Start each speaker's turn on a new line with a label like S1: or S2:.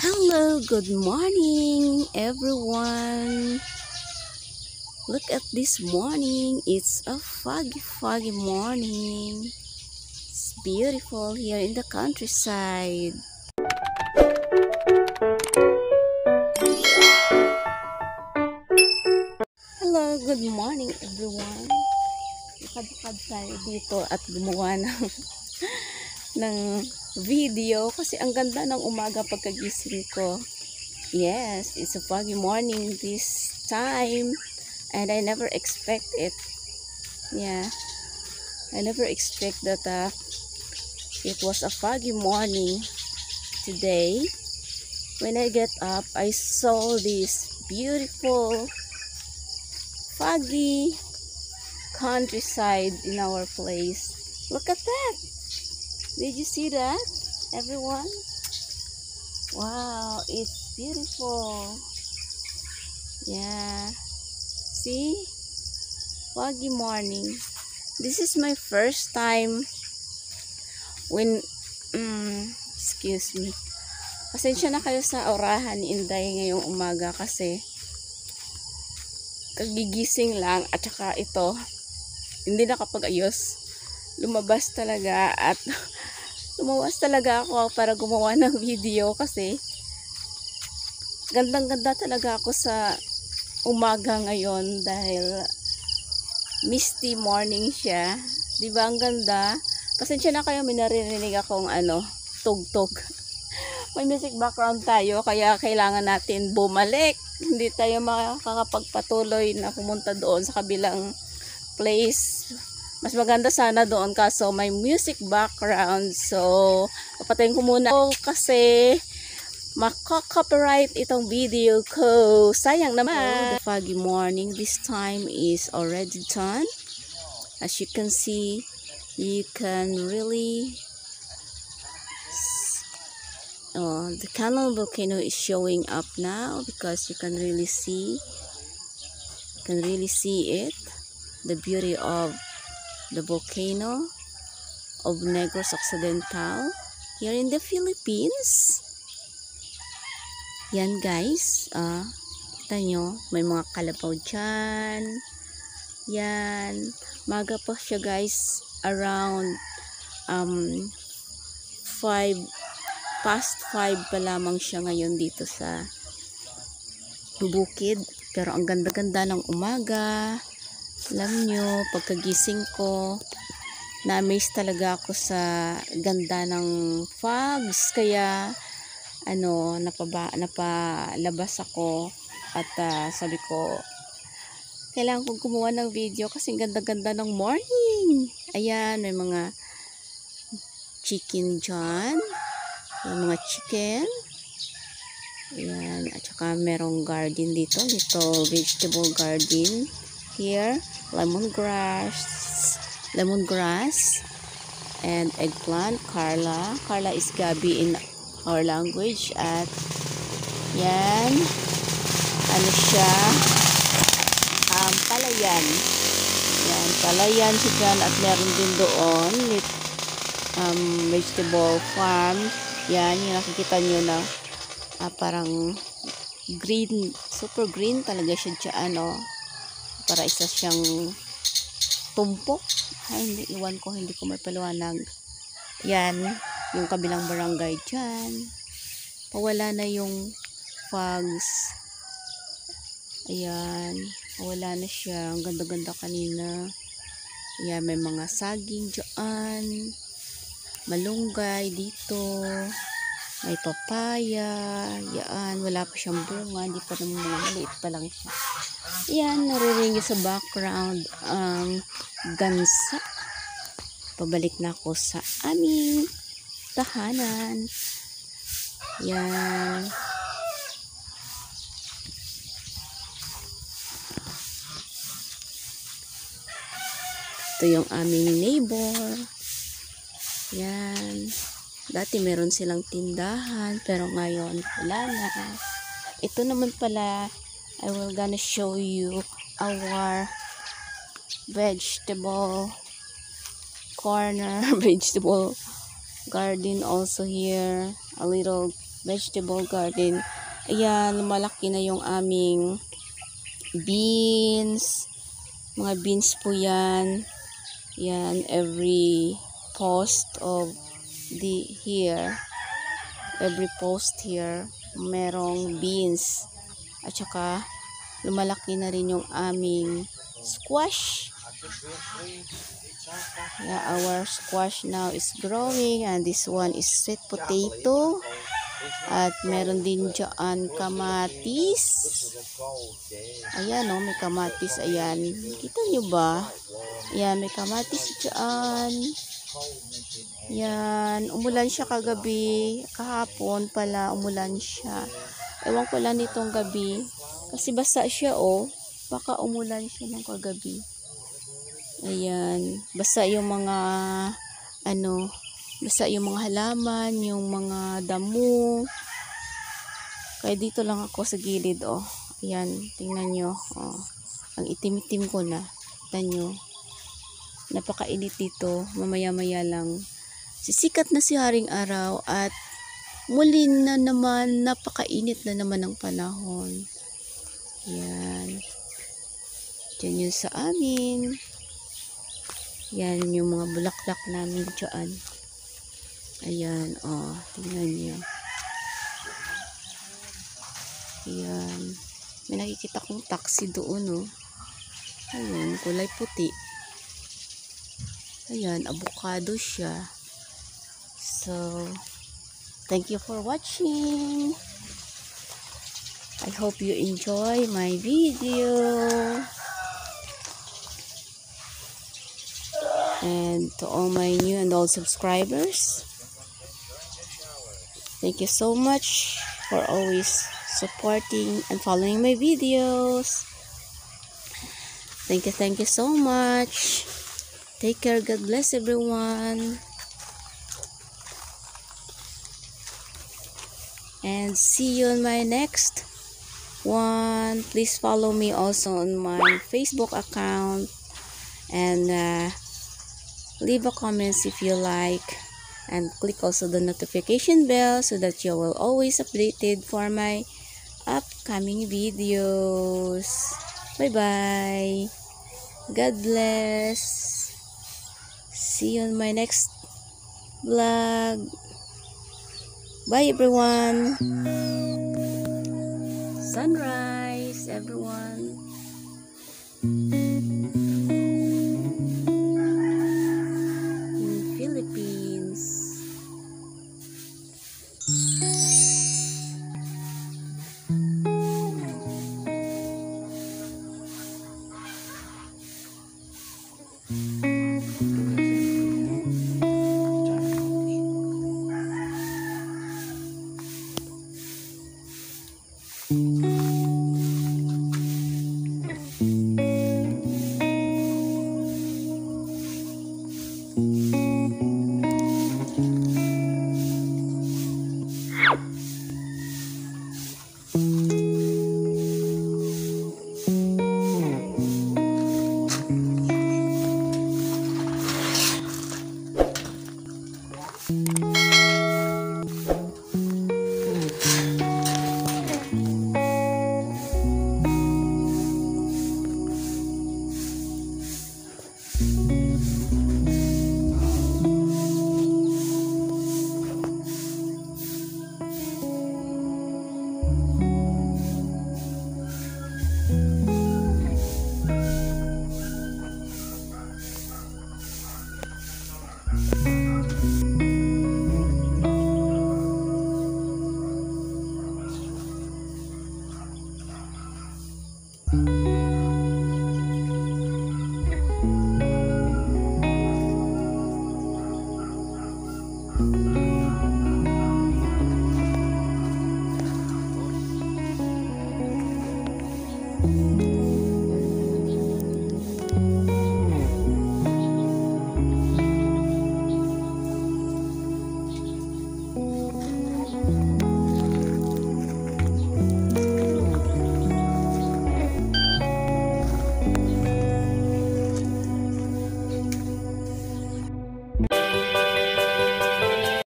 S1: Hello, good morning everyone. Look at this morning. It's a foggy morning. It's beautiful here in the countryside. Hello, good morning everyone. Nakadukad tayo dito at gumawa ng video kasi ang ganda ng umaga pagkagising ko. Yes, it's a foggy morning this time and I never expect it. Yeah, I never expect that it was a foggy morning today. When I get up, I saw this beautiful foggy countryside in our place. Look at that. Did you see that, everyone? Wow, it's beautiful. Yeah. See? Foggy morning. This is my first time when excuse me. Pasensya na kayo sa orahan ni Inday ngayong umaga kasi kagigising lang at saka ito hindi nakapag-ayos. Lumabas talaga at lumawas talaga ako para gumawa ng video kasi gandang-ganda talaga ako sa umaga ngayon dahil misty morning siya. Diba ang ganda? Pasensya na kayo, may naririnig akong tugtog. May music background tayo kaya kailangan natin bumalik. Hindi tayo makakapagpatuloy na pumunta doon sa kabilang place. Mas maganda sana doon kaso may music background. So, papatayin ko muna kasi maka-copyright itong video ko. Sayang naman. The foggy morning this time is already done. As you can see, you can really the Cannon volcano is showing up now because you can really see it, the beauty of the volcano of Negros Occidental here in the Philippines. Yan guys, kita nyo, may mga kalabaw dyan. Yan, maga pa siya guys, around 5 pa lamang siya ngayon dito sa bukid. Pero ang ganda-ganda ng umaga. Alam nyo, pagkagising ko, na-amaze talaga ako sa ganda ng fogs. Kaya, napalabas ako at sabi ko, kailangan kong gumawa ng video kasi ganda-ganda ng morning. Ayan, may mga chicken dyan. May mga chicken. Ayan, at saka merong garden dito. Ito, vegetable garden. Here, lemongrass, and eggplant. Carla is Gabi in our language. At yan, siya, palayan. Yan, palayan siya dyan. At meron din doon, vegetable farm. Yan, yung nakikita nyo na parang green, super green talaga siya dyan, para isa siyang tumpok. Ay, iwan ko, hindi ko may paliwanag. Yan, yung kabilang barangay dyan. Pawala na yung fogs. Ayan, pawala na siya. Ang ganda-ganda kanina. Ayan, may mga saging dyan. Malunggay dito. May papaya. Yan, wala pa siyang bunga. Hindi pa naman mga maliit pa lang siya. Yan, naririnig sa background ang gansa. Pabalik na ako sa aming tahanan. Yan. Ito yung aming neighbor. Yan. Dati meron silang tindahan pero ngayon wala na. Ito naman pala, I will gonna show you our vegetable corner, vegetable garden also here. A little vegetable garden. Ayan, lumalaki na yung aming beans. Mga beans po yan. Yan, every post of every post here, merong beans. At saka, lumalaki na rin yung aming squash. Yeah, our squash now is growing, and this one is sweet potato. At meron din dyan kamatis. Ayan o, may kamatis. Ayan, kita nyo ba? Ayan, may kamatis dyan. Yan, umulan siya kagabi. Kahapon pala, umulan siya. Ewan ko lang nitong gabi. Kasi basa siya oh. Baka umulan siya ng kagabi. Ayan, basa yung mga basa yung mga halaman, yung mga damo. Kaya dito lang ako sa gilid oh. Ayan, tingnan nyo. Oh. Ang itim-itim ko na. Tingnan nyo. Napakainit dito. Mamaya-maya lang. Sisikat na si Haring Araw at muli na naman, napakainit na naman ng panahon. Yan. Diyan yun sa amin. Yan yung mga bulaklak namin dyan. Ayan, oh, tingnan nyo. Ayan. May nakikita kong taxi doon, oh. Ayan, kulay puti. Ayan, avocado siya. So, thank you for watching. I hope you enjoy my video. And to all my new and old subscribers, thank you so much for always supporting and following my videos. Thank you so much. Take care. God bless everyone. And see you on my next one. Please follow me also on my Facebook account. And leave a comments if you like. And click also the notification bell so that you will always updated for my upcoming videos. Bye-bye. God bless. See you on my next vlog. Bye everyone. Sunrise everyone. In Philippines. Thank you.